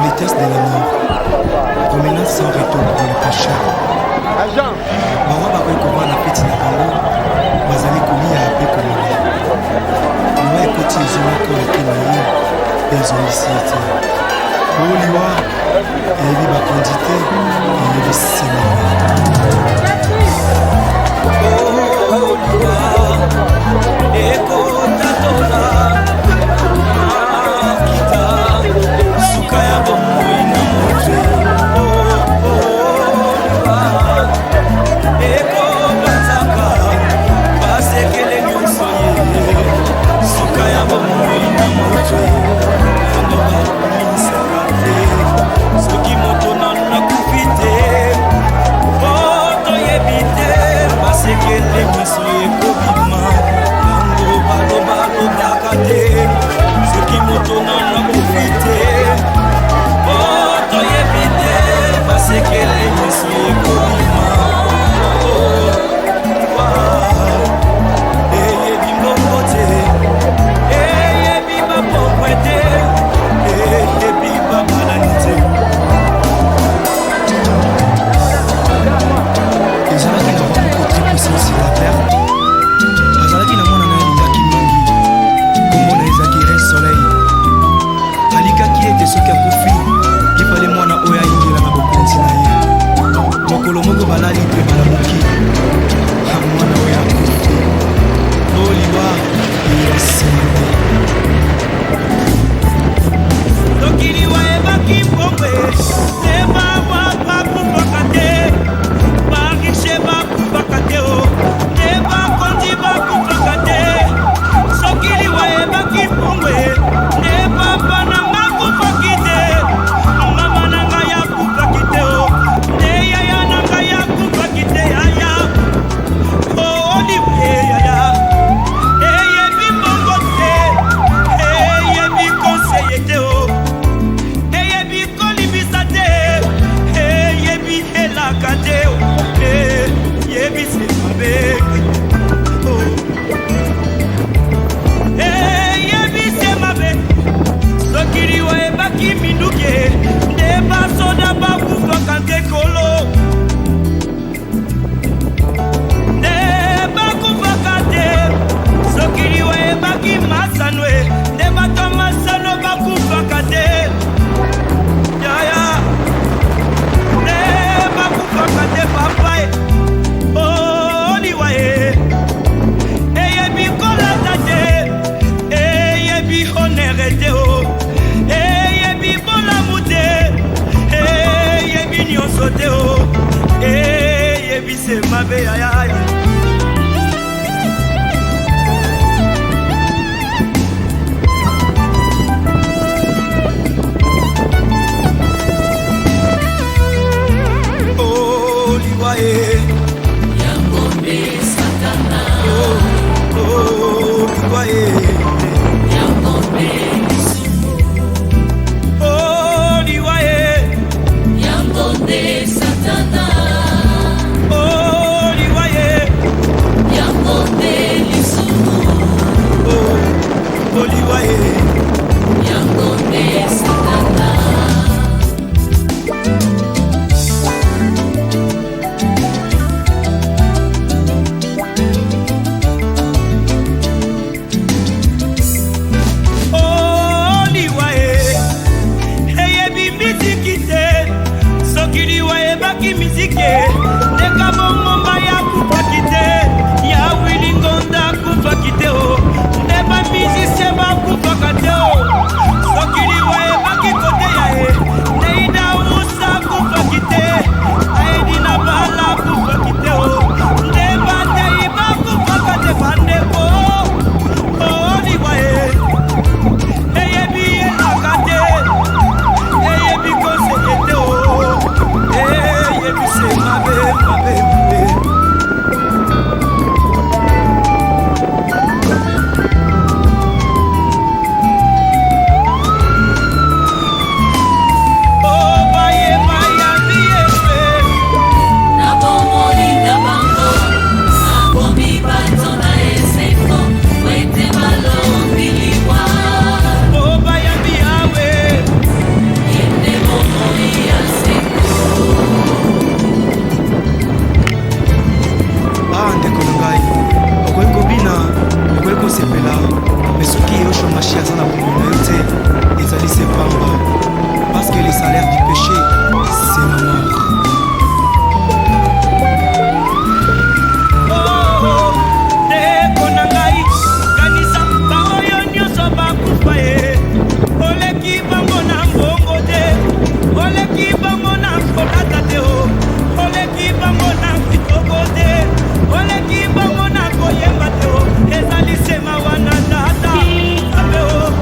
vitesse de la mort. Promenade sans retour pour le prochain. Maman va voir la petite Nabango. Bazali kolia ape kolia. Nous écoutons les hommes qui ont été mariés. Ils ont ici été. Oliwa, et il va conditer, et il va s'élever. Paris se mabe ayay. Oh liwaye Yambonde Satana. Oh liwaye Yambonde Lisumu. Oh liwaye Yambonde Satana. Oh liwaye Yambonde Lisumu. Oh liwaye Yambonde Satana. Neka bomomba ya kufa kite ya wilingonda kufa kite o neba musicien ba kufa kate o sokili wae baki kote ya e neida usa kufa kite aedi na bala kufa kite o neba tei ba kufa kate bandeko o ni wae eye bi e akate eye bi kose kete o say my baby. Parce que les salaires du péché, c'est la mort. Oh, oh, te konangai, kanisa, baoyo nyoso bakufa ye. Oleki bango na mbongo te, oleki bango na kolata te o, oleki bango na kitoko te, oleki bango na koyemba te o, ezali sema wana tata, abe o.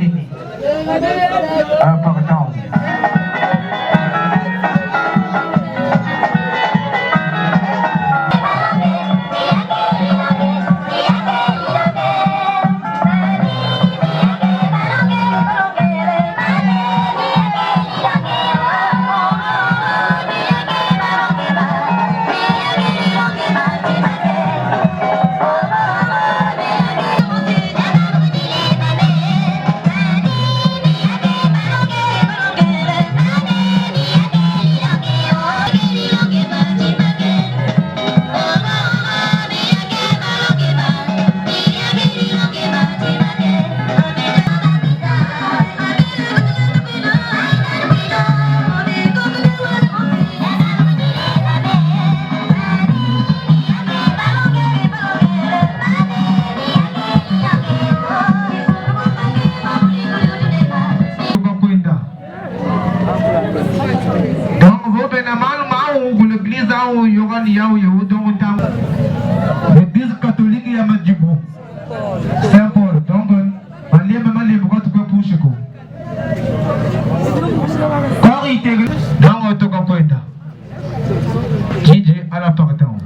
Fini. Important. L'église catholique il y a Madjibo. Saint-Paul. Donc, on est même les bras de Poucheko. Quand il était dans le Tokakoïda, qui dit à la pardon.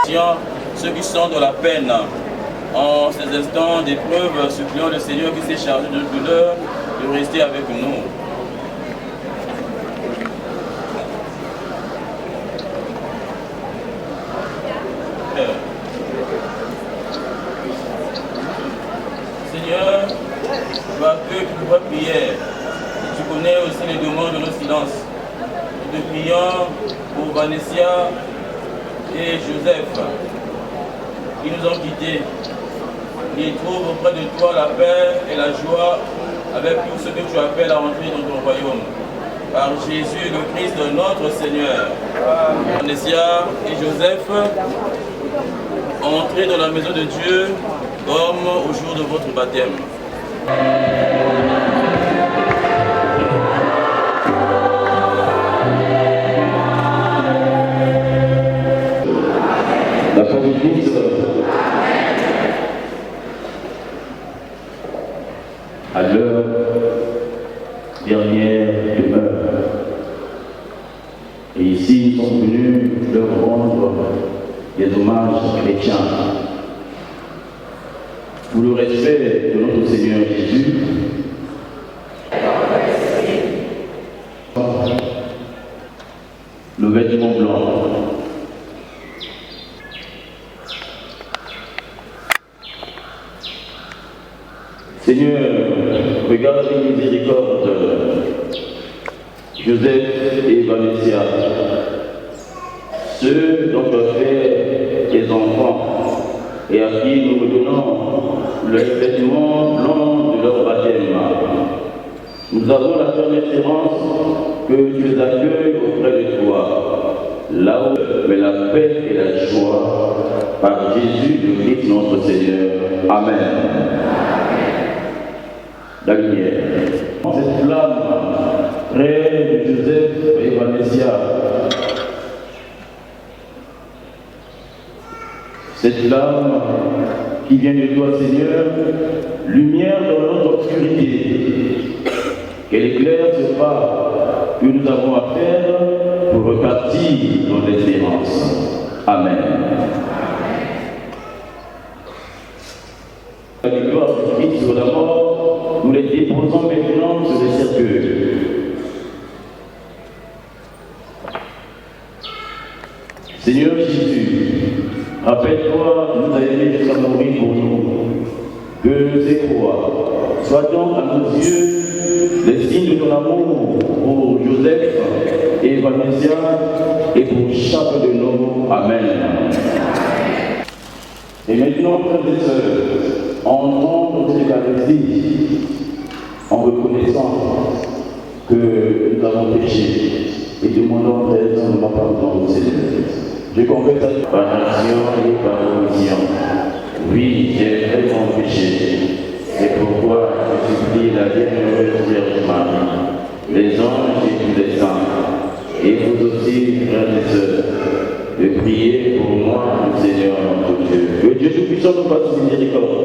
patients ceux qui sont dans la peine. En ces instants d'épreuve, supplions le Seigneur qui s'est chargé de douleur de rester avec nous. Seigneur, tu accueilles pour votre prière. Et tu connais aussi les demandes de nos silences. Nous te prions pour Vanessa et Joseph qui nous ont quittés. Ils trouvent auprès de toi la paix et la joie avec tout ce que tu appelles à entrer dans ton royaume. Par Jésus le Christ notre Seigneur. Vanessa et Joseph entrez dans la maison de Dieu comme au jour de votre baptême. La foi du Christ à leur dernière demeure. Et ici, nous sommes venus leur rendre des hommages chrétiens. Pour le respect de notre Seigneur Jésus, le vêtement blanc. Seigneur, regarde les miséricordes, Joseph et Vanessa, ceux dont tu as fait des enfants et à qui nous redonnons le vêtement blanc de leur baptême. Nous avons la ferme espérance que tu les accueilles auprès de toi, là où mais la paix et la joie, par Jésus le Christ notre Seigneur. Amen. La lumière. Cette flamme près de Joseph et Vanessa. Cette flamme qui vient de toi, Seigneur, lumière dans notre obscurité. Qu'elle éclaire ce pas que nous avons à faire pour repartir dans l'espérance. Amen. La gloire du Christ sur la mort, nous les déposons maintenant sur les cercueils. Seigneur Jésus, rappelle-toi, nous as aimé jusqu'à mourir pour nous. Que ces croix soient donc à nos yeux les signes de ton amour pour Joseph et Vanessa et pour chacun de nous. Amen. Et maintenant, frères et sœurs, entrons dans cette Eucharistie en reconnaissant que nous avons péché et demandons raisonnement pardon au Seigneur. Je confesse par action et par omission. Oui, j'ai vraiment péché. C'est pourquoi je supplie la bienheureuse Vierge Marie, les anges et tous les saints, et vous aussi, frères et sœurs, de prier pour moi, le Seigneur notre Dieu. Que Dieu Tout-Puissant nous fasse miséricorde,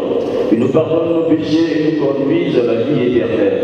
qu'il nous pardonne nos péchés et nous conduise à la vie éternelle.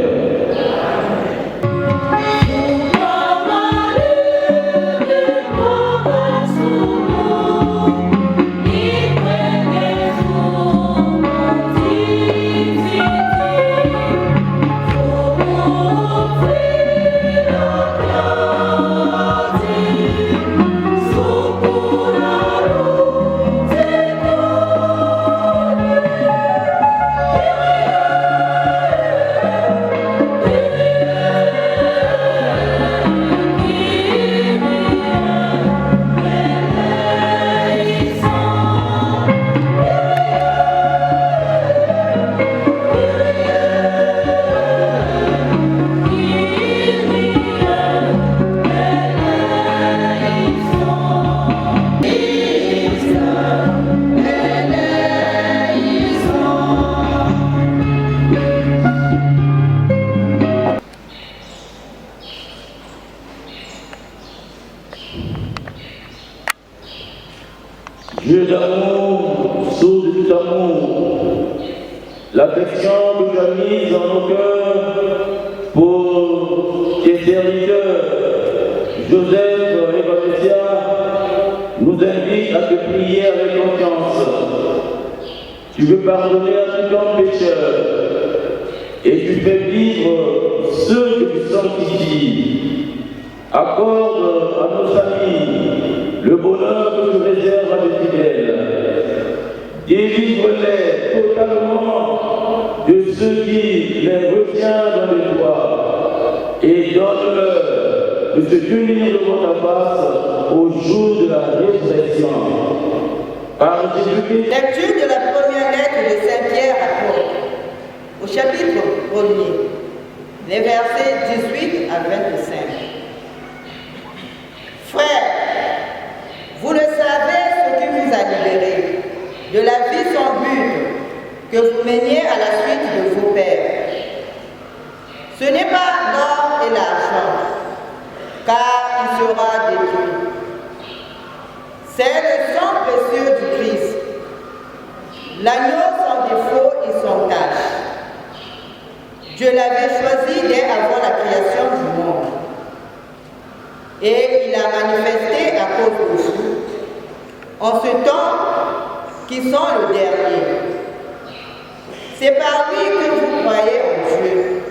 Dieu d'amour, source de tout amour, l'affection que tu as mise dans nos cœurs pour tes serviteurs, Joseph et Vanessa, nous invite à à te prier avec confiance. Tu veux pardonner à tout homme pécheur et tu fais vivre ceux que tu sanctifies. Accorde à nos amis le bonheur que tu réserves à tes fidèles. Délivre-les totalement de ceux qui les retiennent dans le toit et donne-leur de se tenir devant ta face au jour de la résurrection. Par Jésus-Christ. Lecture de la première lettre de Saint Pierre à Paul, au chapitre 1er, les versets 18 à 25. Frères, vous le savez ce qui vous a libérés de la vie sans but que vous meniez à la suite de vos pères. Ce n'est pas l'or et l'argent, car il sera détruit. C'est le sang précieux du Christ, l'agneau sans défaut et sans tache. Dieu l'avait choisi dès avant la création du monde. Et il a manifesté à cause de vous, en ce temps qui sont le dernier. C'est par lui que vous croyez en Dieu,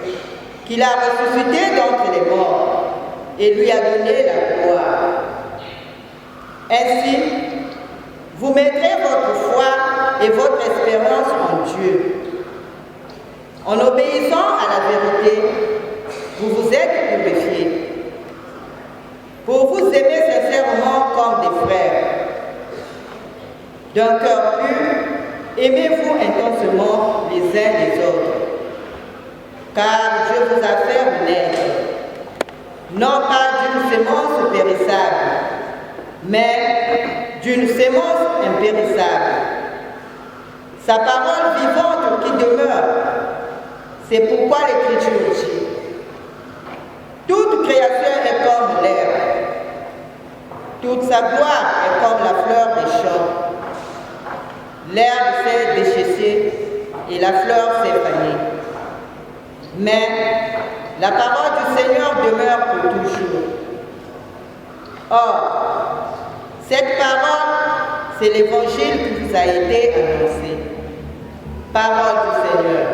qu'il a ressuscité d'entre les morts et lui a donné la gloire. Ainsi, vous mettrez votre foi et votre espérance en Dieu. En obéissant à la vérité, vous vous êtes purifiés. Pour vous aimer sincèrement comme des frères, d'un cœur pur, aimez-vous intensement les uns les autres, car Dieu vous a fait naître, non pas d'une sémence périssable, mais d'une sémence impérissable. Sa parole vivante qui demeure, c'est pourquoi l'Écriture dit: toute création est comme l'herbe, toute sa gloire est comme la fleur des champs. L'herbe s'est déchaissée et la fleur s'est fanée. Mais la parole du Seigneur demeure pour toujours. Or, cette parole, c'est l'évangile qui vous a été annoncé. Parole du Seigneur.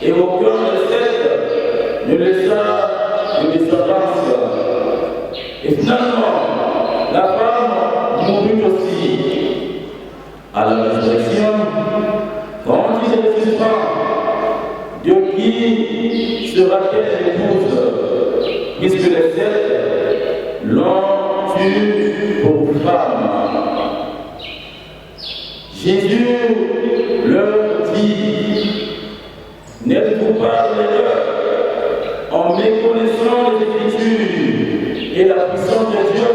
et aucun de sept ne laissa de descendance. Et finalement, la femme mourut aussi. À la résurrection, quand il se ressuscitera, de qui sera-t-elle l'épouse, puisque les sept l'ont tue pour femme? Jésus leur dit: n'êtes-vous pas en erreur en méconnaissant les Écritures et la puissance de Dieu?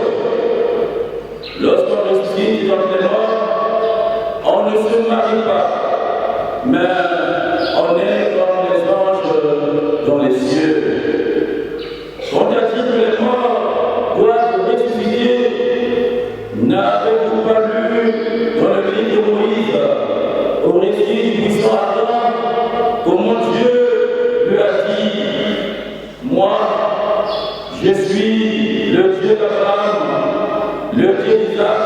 Lorsqu'on ressuscite dans les morts, on ne se marie pas, mais on est comme les anges dans les cieux. Quand on a dit que les morts doivent ressusciter, n'avez-vous pas lu dans le livre de Moïse, au récit du puissant Adam, comment Dieu lui a dit: moi, je suis le Dieu d'Abraham, le Dieu d'Isaac,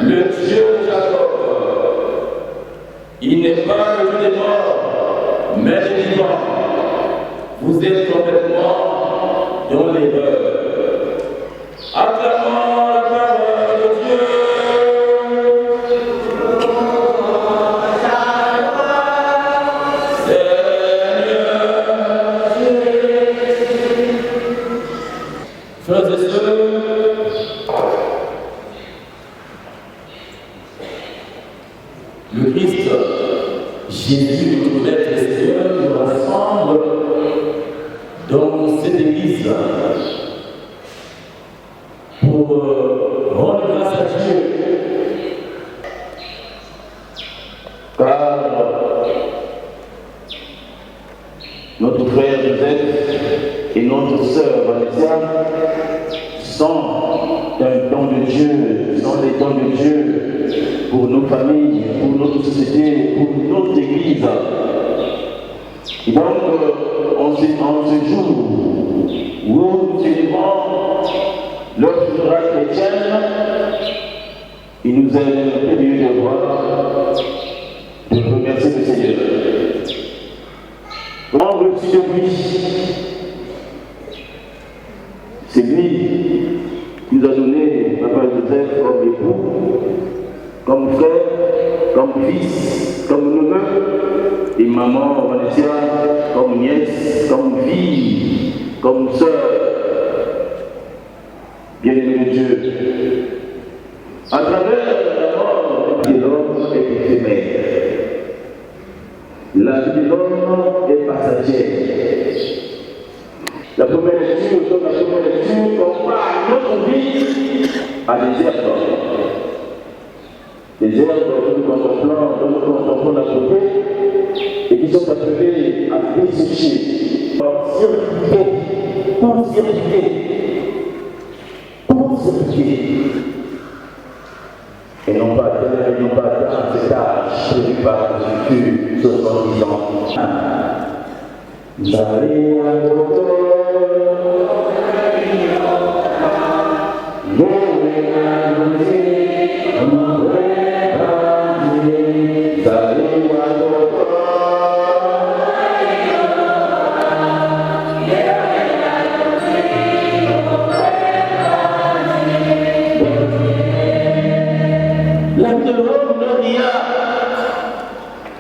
le Dieu de Jacob. Il n'est pas le Dieu des morts, mais des vivants. Vous êtes complètement dans l'erreur. Acclamons la parole de Dieu. Frères et sœurs, le Christ, Jésus, notre Maître et Seigneur, nous rassemble dans cette église pour rendre grâce à Dieu. Car notre frère Joseph et notre sœur Vanessa sont un don de Dieu, sont des dons de Dieu pour nos familles, pour notre société, pour notre église. Et donc, en ce jour où nous célébrons leur funérailles chrétienne, il nous est permis de voir, de remercier le Seigneur. Comment reçu de lui? C'est lui qui nous a donné Papa Joseph comme époux, comme frère, comme fils, comme neveu, et maman Vanessa comme nièce, comme fille, comme sœur. Bien-aimé de Dieu, à travers la mort de l'homme est éphémère. La vie de l'homme est passagère. La première lecture compare notre vie à des herbes. Des herbes que nous contemplons la beauté et qui sont appelées à dessécher, pour circuler. Et non pas dans cet âge prévu par Jésus, 70 ans. La vie de l'homme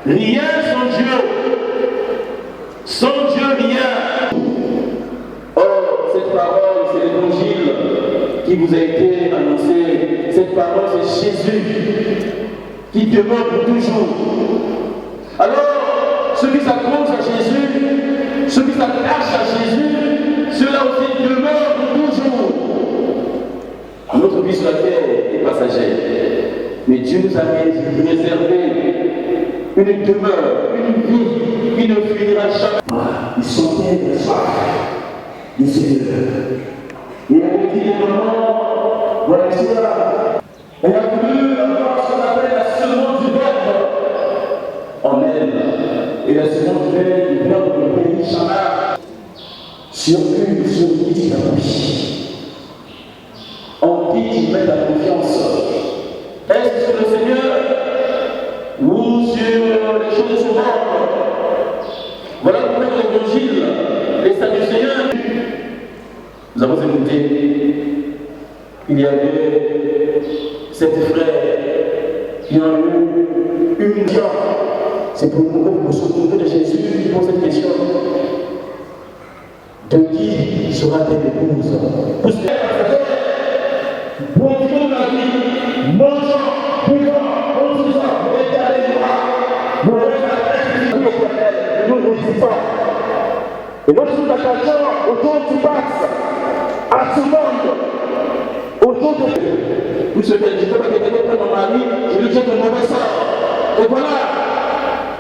ne rien sans Dieu. Sans Dieu, rien. Or, cette parole, c'est l'évangile qui vous a été annoncé. Cette parole, c'est Jésus qui demeure pour toujours. Alors, ceux qui s'accrochent à Jésus, ceux qui s'attachent à Jésus, ceux-là aussi demeurent pour toujours. Notre vie sur la terre est passagère. Mais Dieu nous a réservé une demeure, une vie qui ne finira jamais. Ils sentaient la soif du Seigneur. Il a dit vraiment, voilà cela. Elle a voulu avoir ce qu'on appelle la semence du verbe en elle. Et la semence du verbe de béni Shama sur une sur qui la vie. En qui il met la confiance. Est-ce sur le Seigneur ou sur les choses de ce monde? Voilà pourquoi dans l'évangile, les Sadducéens, nous avons écouté qu'il y avait 7 frères qui ont eu une question. C'est pour nous souvenir de Jésus qui pose cette question. De qui sera-t-elle l'épouse? Pour ce qui est bon Dieu la vie, mangeant, buvant, conduisant, éternel nous nous résistons. Et donc nous attachons au jour qui passe, à ce monde, au jour de tout ce que je peux répéter dans mon mari, je lui dis de mauvais sort. Et voilà,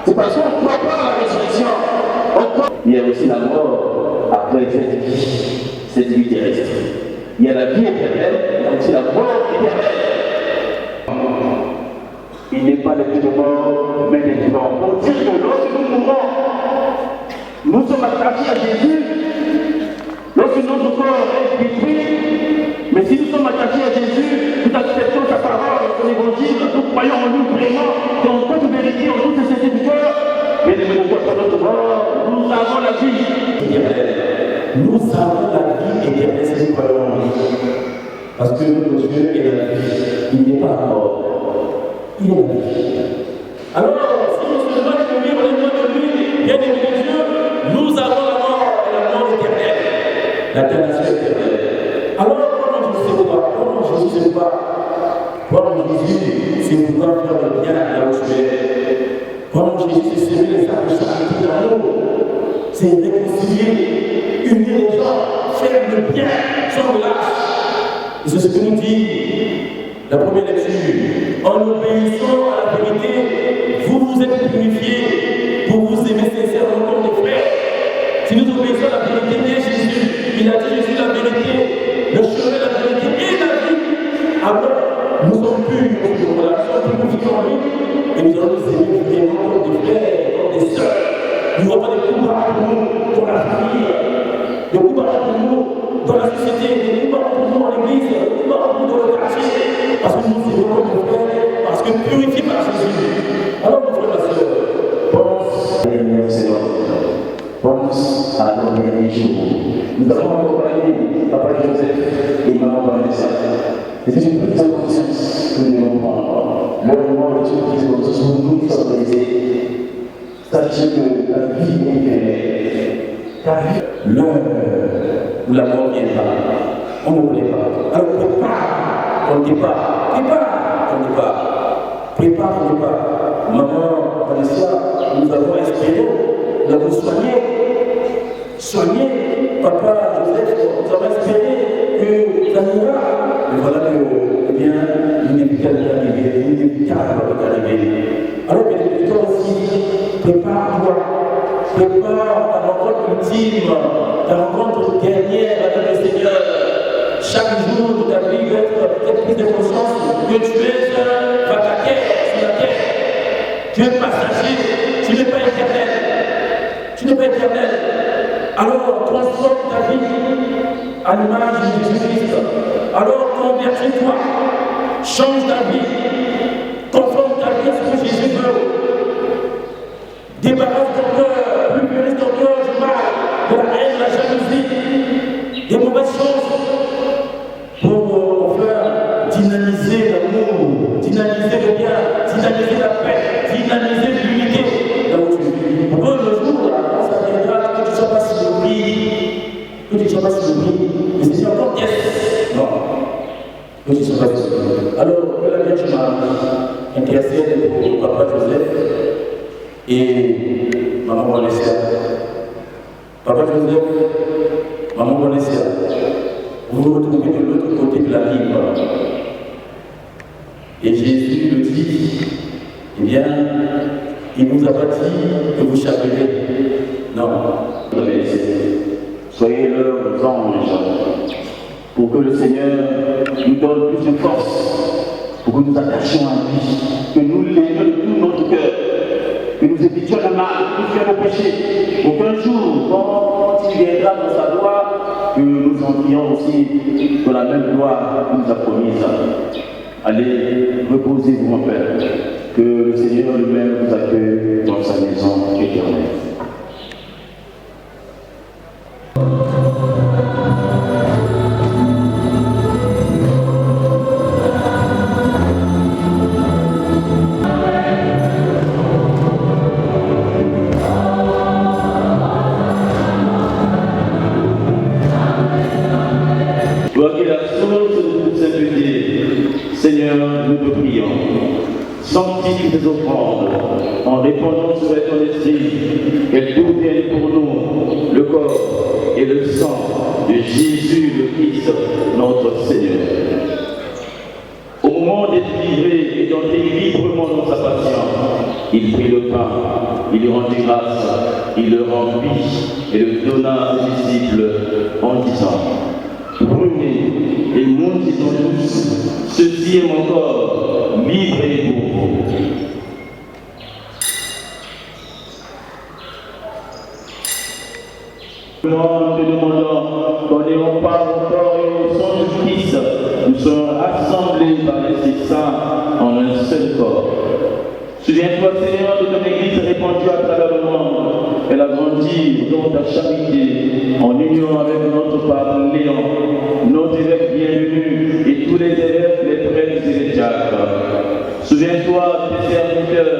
c'est parce qu'on ne croit pas à la résurrection. Il y a aussi la mort après cette vie terrestre. Il y a la vie éternelle, il y a aussi la mort éternelle. Il n'est pas le plus de mort, mais le vivant. Pour dire que lorsque nous mourons, nous sommes attachés à Jésus. Lorsque notre corps est détruit, mais si nous sommes attachés à Jésus, nous acceptons sa parole, son évangile, nous croyons en lui vraiment, dans toute vérité, en toute sincérité du cœur, mais ne nous pas notre mort, nous avons la vie éternelle. Nous avons la vie éternelle, c'est ce que nous croyons en lui. Parce que notre Dieu est la vie, il n'est pas mort. Il est la vie. Alors, si nous se demandons de vivre les mots de lui, bien aimé de Dieu, nous avons la mort et la mort éternelle. La damnation éternelle. Alors, comment je ne sais pas, comment Jésus ne sait pas, comment Jésus c'est vouloir faire le bien là où tu es. Comment Jésus c'est s'aimer les âmes de charité d'amour. C'est réconcilier, unir les gens, faire le bien sans relâche. Et c'est ce que nous dit la première lecture. En obéissant à la vérité, vous vous êtes purifiés pour vous aimer sincèrement comme des frères. Si nous obéissons à la vérité de Jésus, il a dit je suis la vérité, le chemin, la vérité et la vie. Alors, nous sommes purs, nous sommes purifiés en lui et nous allons nous aimer vraiment comme des frères, comme des sœurs. Nous n'aurons pas de coups barres pour nous dans la famille, de coups barres pour nous dans la société, de coups barres pour nous dans l'église, de coups barres pour nous dans le quartier. Parce que nous aimons comme nos frères, parce que purifiés par Jésus. Alors, mon frère, ma soeur, pense à l'énergie Seigneur. Pense à nos derniers jours. Nous avons accompagné Papa Joseph et Maman Vanessa. Et c'est une prise de conscience que nous devons prendre. Le moment où tu prise de conscience où nous nous sommes brisés, sachez que la vie est éternelle. Car l'heure où la mort viendra, on ne voulait pas. Alors prépare, on ne dit pas. Prépare. Maman Vanessa, nous avons espéré de vous soigner. Papa Joseph, nous avons espéré que ça ira. Mais voilà que, eh bien, l'inévitable est arrivé. Alors, bien, toi aussi, prépare-toi. Prépare ta rencontre ultime, ta rencontre dernière avec le Seigneur. Chaque jour de ta vie va être cette prise de conscience que tu es un vacataire sur la terre. Tu es passager, tu n'es pas éternel. Alors transforme ta vie à l'image de Jésus-Christ. Alors convertis-toi, change ta vie, conforme ta vie à ce que Jésus veut. Débarrasse ton cœur, purifie ton cœur du mal, de la haine, de la jalousie, des mauvaises choses. Pour enfin dynamiser l'amour, dynamiser le bien, dynamiser la paix, dynamiser l'unité là où tu vis. Pour le jour, là, ça viendra que tu ne sois pas surpris, mais c'est encore yes. Non, que tu ne sois pas surpris. Alors, que la Vierge Marie intercède pour Papa Joseph et Maman Vanessa. Papa Joseph, Maman Vanessa. Vous vous retrouvez de l'autre côté de la rive. Et Jésus le dit, eh bien, il ne nous a pas dit que vous chavirez. Non. Soyez leurs anges, pour que le Seigneur nous donne plus de force, pour que nous attachions à lui, que nous l'aimions de tout notre cœur, que nous évitions le mal, que nous fassions le péché, pour qu'un jour, quand il viendra dans sa gloire, que nous entrions aussi dans la même gloire qu'il nous a promise. Allez, reposez-vous, mon Père, que le Seigneur lui-même vous accueille dans sa maison éternelle. Toi qui es la source de toute sainteté, Seigneur, nous te prions. Sanctifie tes offrandes en répandant sur ton esprit qu'elles deviennent pour nous le corps et le sang de Jésus le Christ, notre Seigneur. Au moment d'être livré et d'entrer librement dans sa passion, il prit le pain, il lui rendit grâce, il le remplit et le donna à ses disciples en disant: prenez et mangez-en tous, ceci est mon corps, livré pour vous. Nous te demandons qu'en n'ayant pas au corps et au sang de Christ, nous serons assemblés par l'Esprit Saint en un seul corps. Souviens-toi, Seigneur, de ton Église répandue à travers le monde. Elle a grandi dans ta charité, en union avec notre Pape Léon, notre évêque bienvenu et tous les élèves, les prêtres et les diacres. Souviens-toi de tes serviteurs,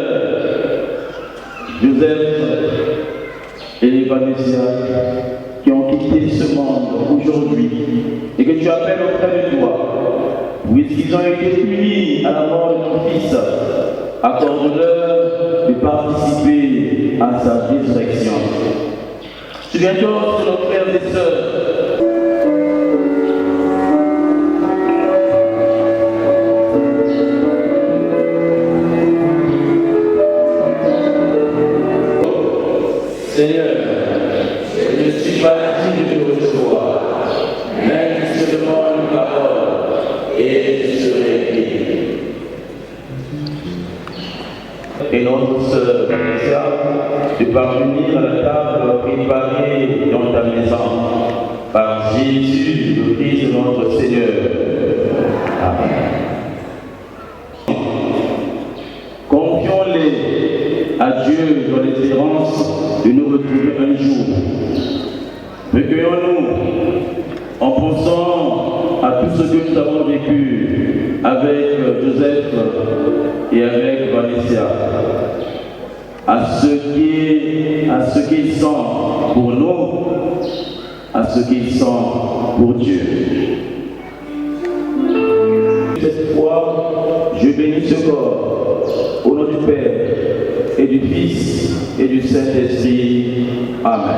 Joseph et Vanessa, qui ont quitté ce monde aujourd'hui et que tu appelles auprès de toi, puisqu'ils ont été unis à la mort de ton Fils. Accorde-leur de participer à sa résurrection. Souviens-toi de nos frères et sœurs. Seigneur, je ne suis pas digne de te recevoir, mais seulement une parole et je serai guéri. Et notre sœur Vanessa de parvenir à la table préparée dans ta maison par Jésus, le Christ de notre Seigneur. Amen. Confions-les à Dieu dans l'espérance de nous retrouver un jour. Recueillons-nous en pensant à tout ce que nous avons vécu avec Joseph et avec Vanessa, à ce qu'ils sont pour nous, à ce qu'ils sont pour Dieu. Cette fois, je bénis ce corps au nom du Père et du Fils et du Saint-Esprit. Amen.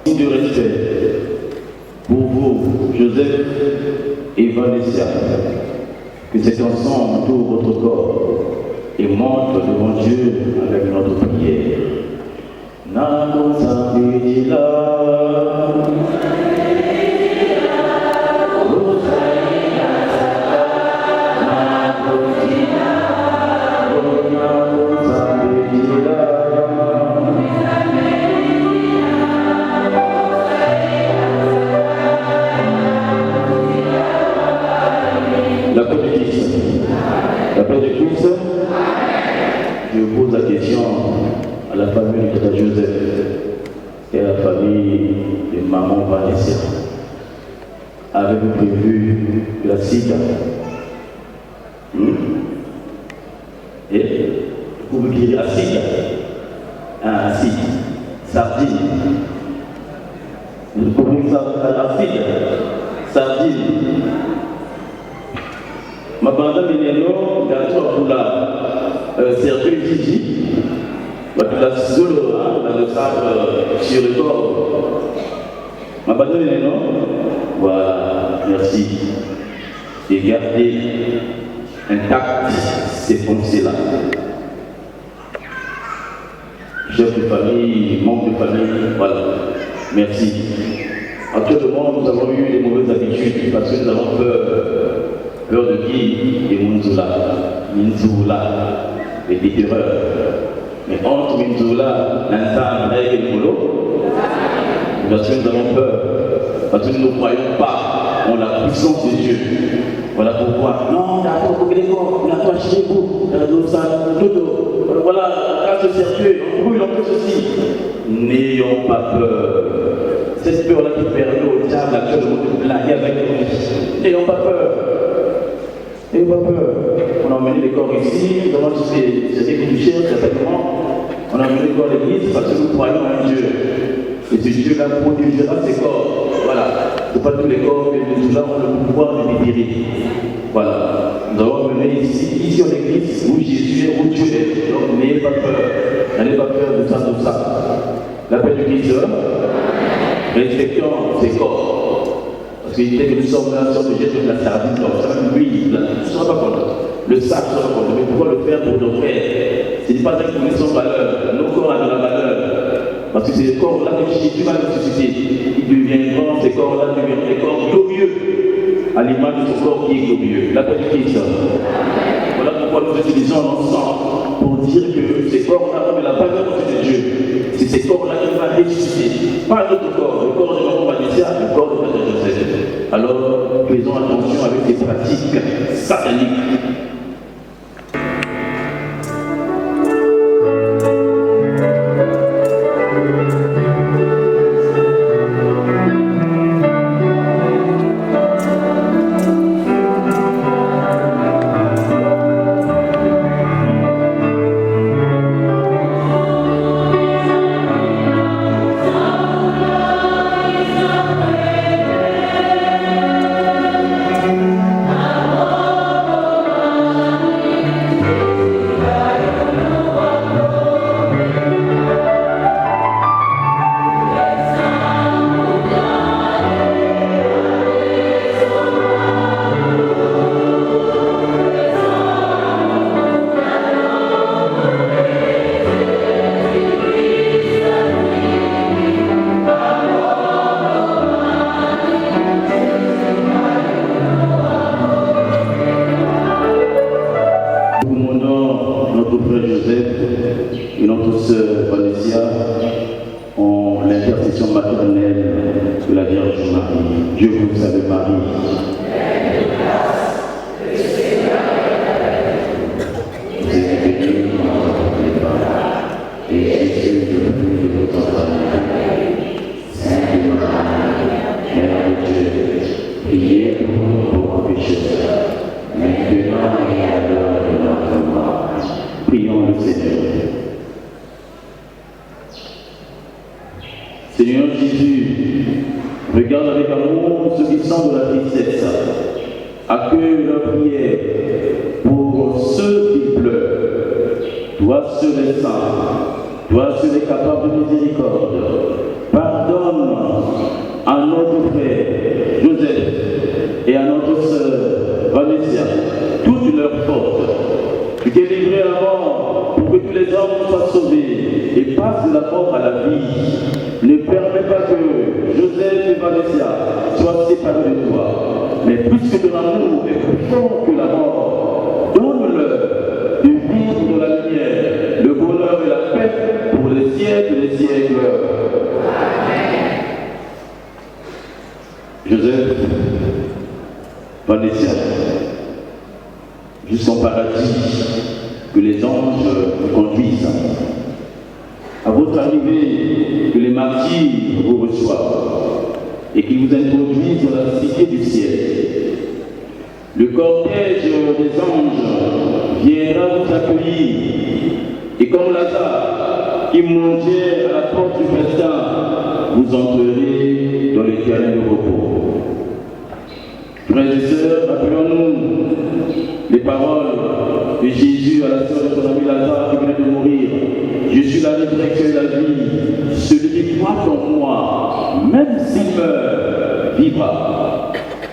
De respect pour vous, Joseph et Vanessa, que cet ensemble entoure votre corps et monte devant Dieu avec notre prière. Je pose la question à la famille de Joseph et à la famille de maman Vanessa. Avez-vous prévu la sida? Et vous pouvez dire acide, acide, sardine. Vous pouvez dire acide, sardine. Ma bande de Néno, garçon pour la cercueil Gigi, la solo dans le sable sur le corps. Ma bande de Néno, voilà, merci. Et gardez intactes ces pensées-là. Chef de famille, membre de famille, voilà. Merci. Actuellement, nous avons eu des mauvaises habitudes parce que nous avons peur de qui? Des Minzoula, des déterreurs. Mais entre Minzoula, Nansan et le Molo, parce que nous avons peur, parce que nous ne croyons pas en la puissance de Dieu. Voilà pourquoi. Non, d'accord, on a pas chez vous, voilà, grâce au circuit, on brûle, on fait ceci. N'ayons pas peur. Cette peur-là qui permet au diable actuellement de blaguer avec nous. N'ayons pas peur. N'ayons pas peur. On a emmené les corps ici, nous avons tous ces couchers, certainement. On a emmené les corps à l'église parce que nous croyons en Dieu. Et ce Dieu-là protégera ses corps. Voilà. Ce n'est pas tous les corps, mais nous avons le pouvoir de les guérir. Voilà. Nous avons mené ici en église où Jésus est, où Dieu est. Donc n'ayez pas peur. N'ayez pas peur de ça, de ça. L'appel du Christ, respectons ses corps. Parce qu'il était que nous sommes là, sur le jet de la sardine, donc ça même lui, tu ne seras pas content. Le sac sera content. Mais pourquoi le faire pour nos frères? Ce n'est pas ça que nous laissons valeur. Nos corps ont de la valeur. Parce que ces corps-là que Jésus va nous susciter, ils deviendront, ces corps-là deviendront des corps glorieux, à l'image de son corps qui est glorieux. L'appel du Christ. Voilà pourquoi nous utilisons l'encens pour dire que ces corps-là ont de la valeur de Dieu. C'est ces corps-là qui va ressusciter. Pas notre corps, le corps de notre magicien, le corps de notre Joseph. Alors, faisons attention avec ces pratiques sataniques.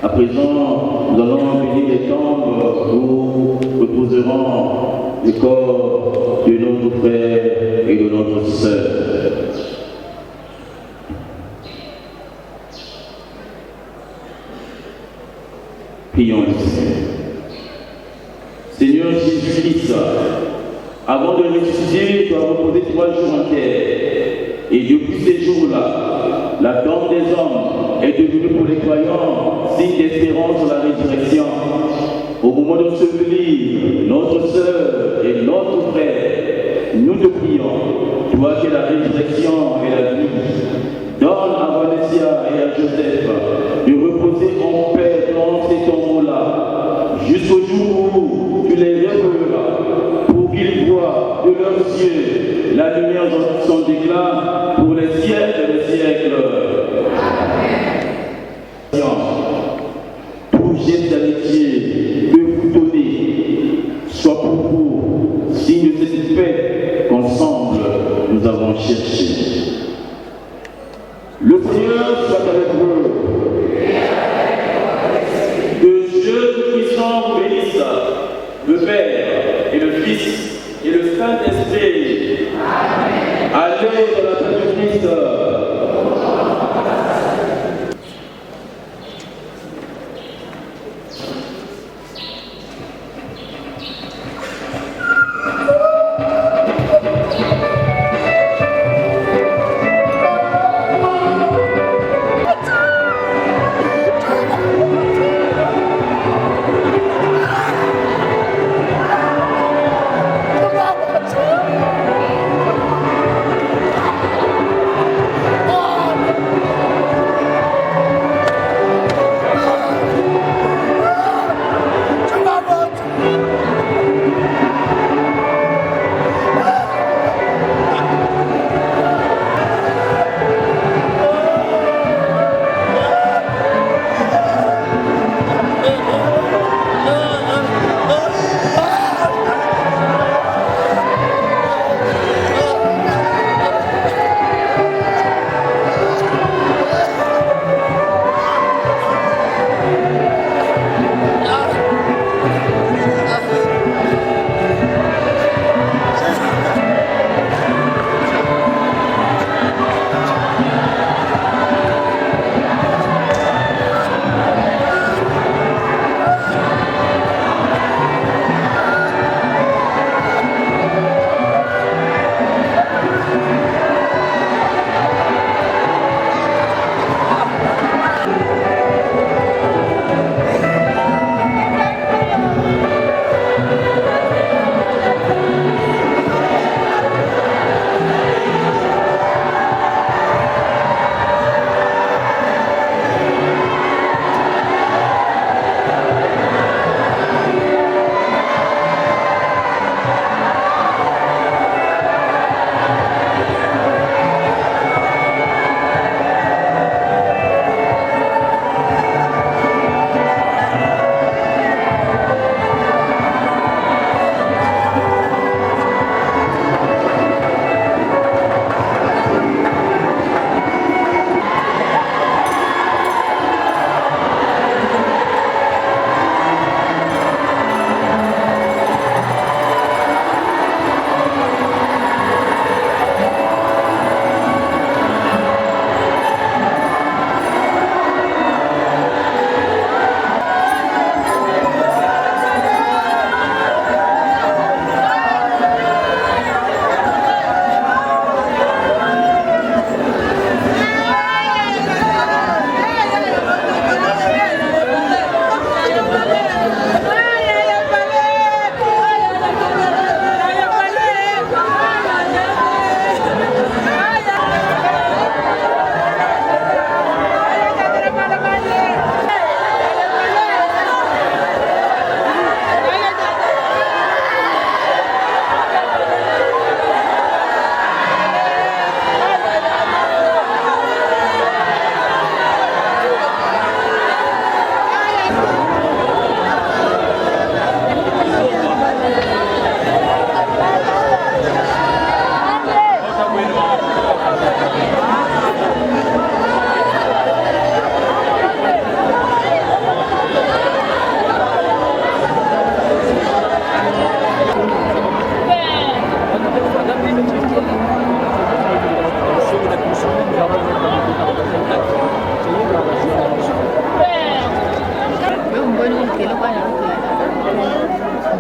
À présent, nous allons bénir les tombes où reposeront le corps de notre frère et de notre sœur. Prions le Seigneur. Seigneur Jésus-Christ, avant de ressusciter, tu as reposé 3 jours en terre. Et depuis ces jours-là, la tombe des hommes est devenue pour les croyants signe d'espérance sur la résurrection. Au moment de sevelir notre sœur et notre frère, nous te prions, toi qui es la résurrection et la vie, donne à Vanessa et à Joseph de reposer en paix dans ces tombeaux-là, jusqu'au jour où tu les réveilleras, pour qu'ils voient de leurs yeux la lumière dans son déclin pour les siècles des siècles. Amen. Pour geste d'amitié que vous donnez, soit pour vous signe de cette paix qu'ensemble nous avons cherché. Le Seigneur soit avec vous. Que Dieu Tout-Puissant vous bénisse, le Père et le Fils et le Saint-Esprit. Amen. Allez dans la paix du Christ.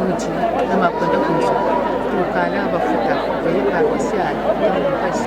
muji n'amakwenda kunzu tukala abafuta beka kwasiala n'amukasi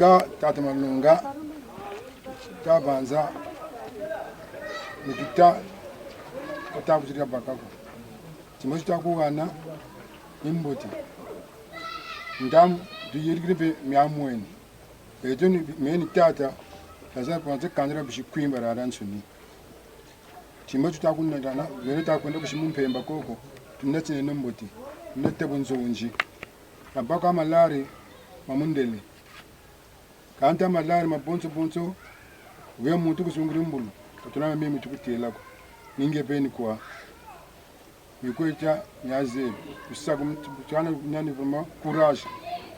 Tika tata malunga ta banza nikita kata busira bakako timoshi ta kuwana imboti ndam du yirgribe miamwen ejoni meni tata kaza panze kanira bishi kwimba raran suni timoshi ta kunna dana wele ta kwenda bishi mumpemba koko tunatine nomboti nete bunzonji abaka malari mamundele kanta malari mabonso we muntu kusungura mbulu tutuna mimi tukutela ko ninge beni kwa mikweta nyaze usaga mutana nyani vuma courage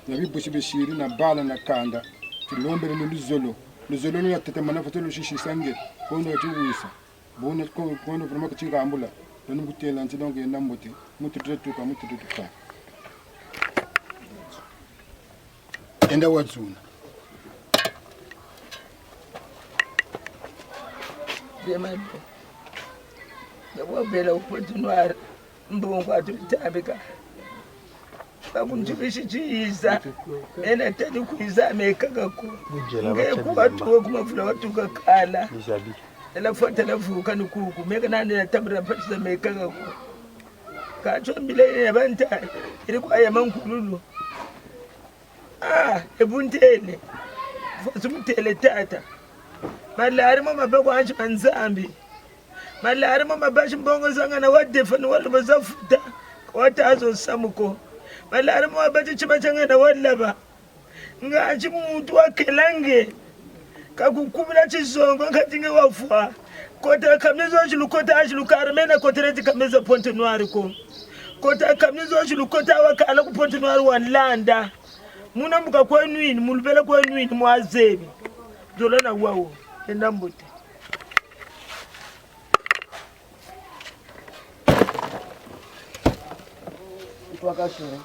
nabi bushibeshiri na bala na kanda tulombere no luzolo no tata mana fatelo shishi sange kondo tuwisa bona kondo vuma kuchinga ambula nanu kutela ntino ngenda mbuti mutu tutuka enda watsuna Demande. D'abord, belle opportunité noire. Bon, quoi, tu t'habitues. Pas qu'on te fiche chiza. Et la tête du cuisa, mais kakaku. Ngekuwa tu kuma fula tu kakala. La faute la fuka nukuku. Mais kana na tabra patsa mais kakaku. Kacho mbile ya banta. Ilikuwa ya mankululu. Ebuntele. Fasumtele tata. Malari mama bego anchi manzambi. Malari mama bashi mbongo zanga na wadefani wala bazafuta. Wata azo samuko. Malari mama bashi chimachanga na wadlaba. Nga anchi mtu wa kelange. Kakukubila chizongo katinge wafua. Kota kamizo achilu kota achilu karmena kotereti kamizo Ponte Noire ko. Kota kamizo achilu kota wakala ku Ponte Noire wanlanda. Muna mbuka kwa nwini, mulubela kwa nwini mwazebi. Jolana wawo. Endambote. Wakashore.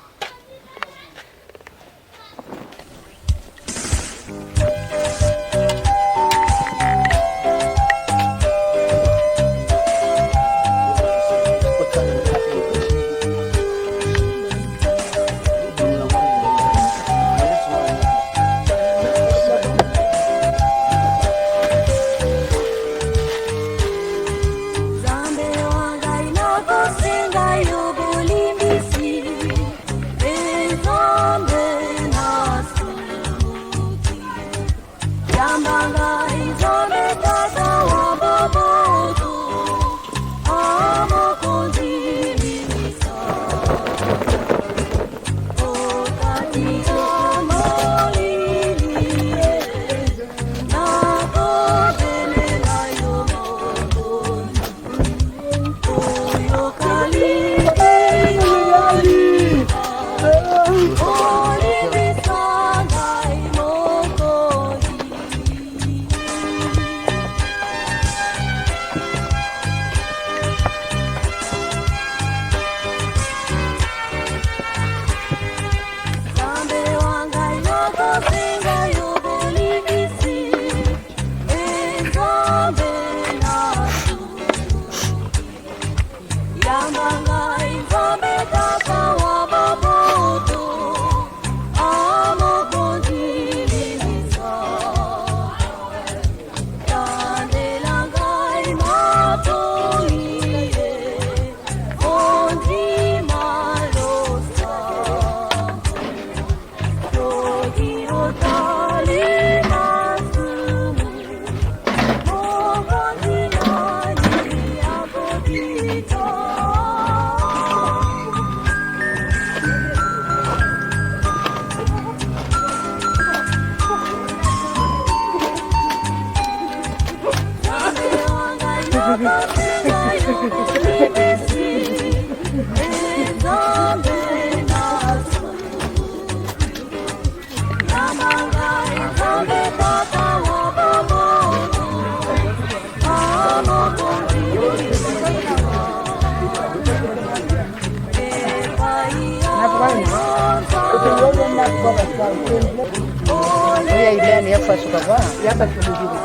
Oya Ileana yafashe ukagwa yafashe umugizi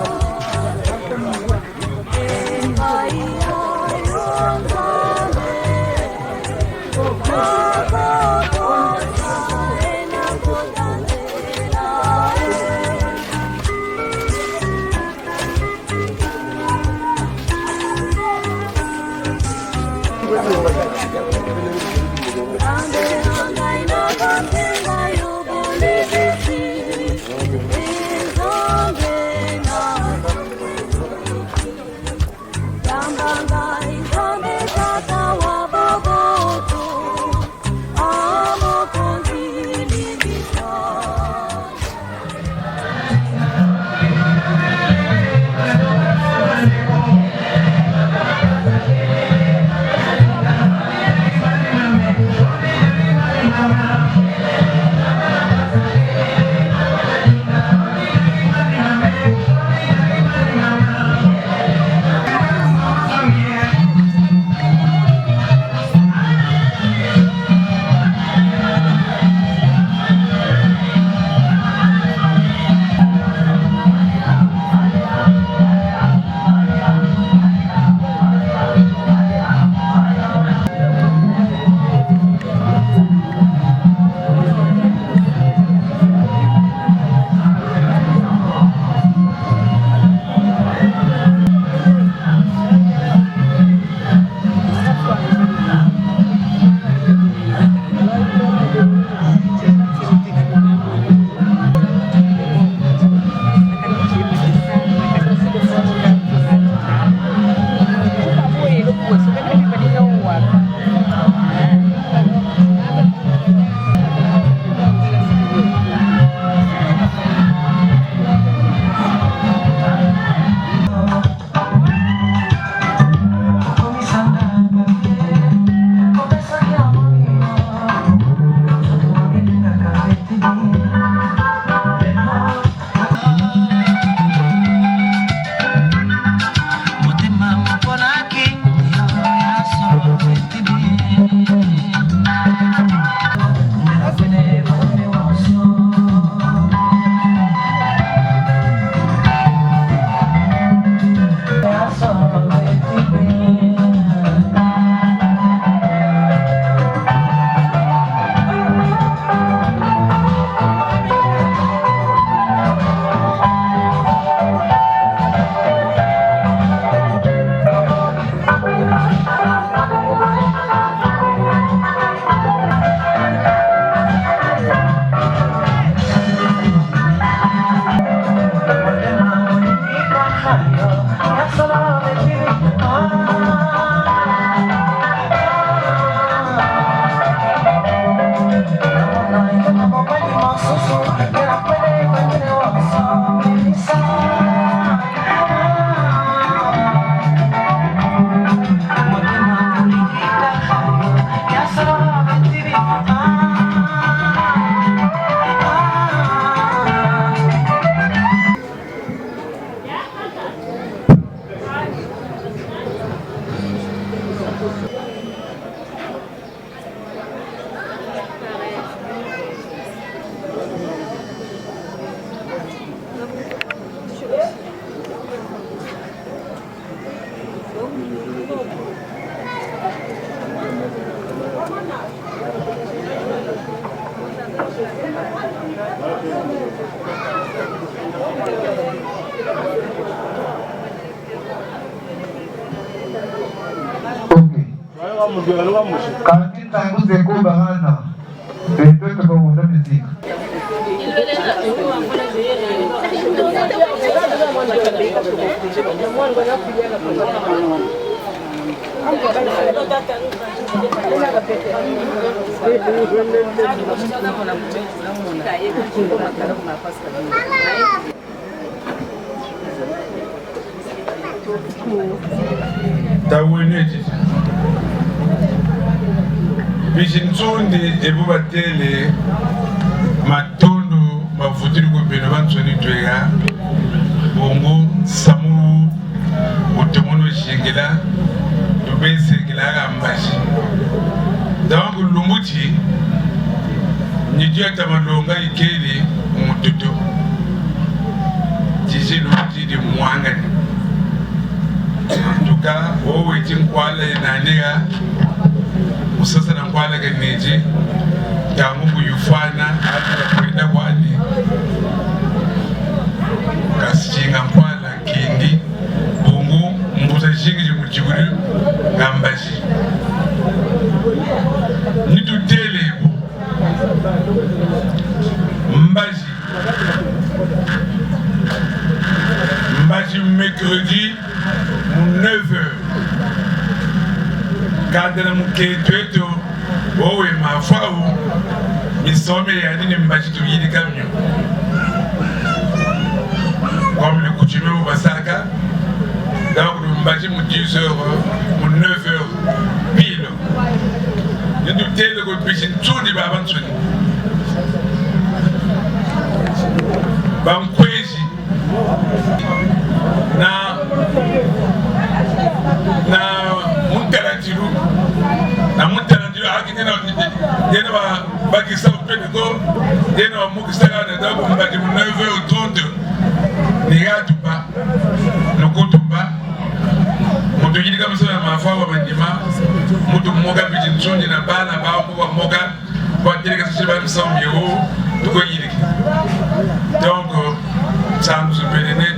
Kanti tangu zeko bahana. Beto tuko wunda muziki. Taweneti Bishinzundi ebubatele matondo bavutiri kubeno bansoni twega bongo samu utemono shingila tubese kila ambashi dangu lumbuti nijia tamalonga ikeli mututo jisinu tidi mwangani tuka owe tinkwala inaniga usasa na nkwala kaneji tamungu yufana hata kwenda kwani kasichinga nkwala kindi bungu mbuza shingi jimuchiburi gambashi nitutele mbashi mercredi 9h kadana muketweto owe mafau misome ya nini mbashi tuyidi kamnyo comme le coutume au Basaka donc mbashi mu 10h mu 9h pile ndu tele ko bishin tudi baba nsuni bankwezi na muntarantiru hakitena dena bakisa upedeko dena mukisa na dabu mbati mu 9h30 nigatupa nokutupa mutu yidi kama sana mafawa bandima mutu mmoga bijinsundi na bana bawo kwa mmoga kwa direka sisiba msambi ho tuko yidi donc ça nous permet